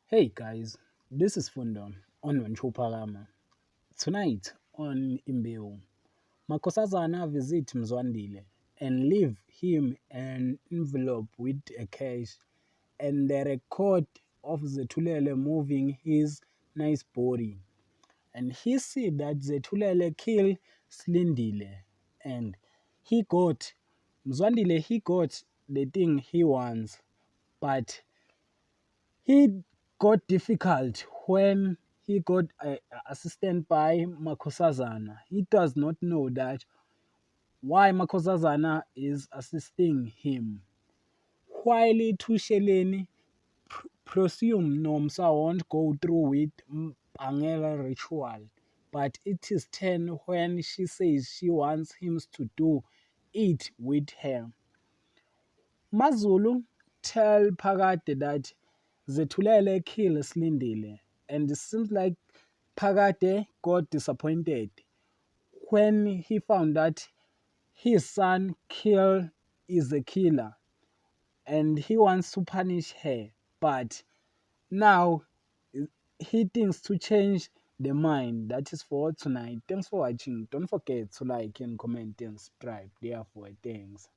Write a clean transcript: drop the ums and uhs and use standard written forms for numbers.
Hey guys, this is Fundo on Wanchopalama. Tonight on Imbewu, Makosazana visit Mzwandile and leave him an envelope with a cash and the record of Zetulele moving his nice body. And he see that Zetulele kill Slindile and he got he got the thing he wants, but he got difficult when he got assistant by Makosazana. He does not know that why Makosazana is assisting him. While Tusheleni presume Nomsa won't go through with Angela ritual, but it is 10 when she says she wants him to do it with her. Mazulu tell Phakade that Zetulele kill Slindile, and it seems like Phakade got disappointed when he found that his son kill is a killer and he wants to punish her, but now he thinks to change the mind. That is for tonight. Thanks for watching. Don't forget to like and comment and subscribe. Therefore, thanks.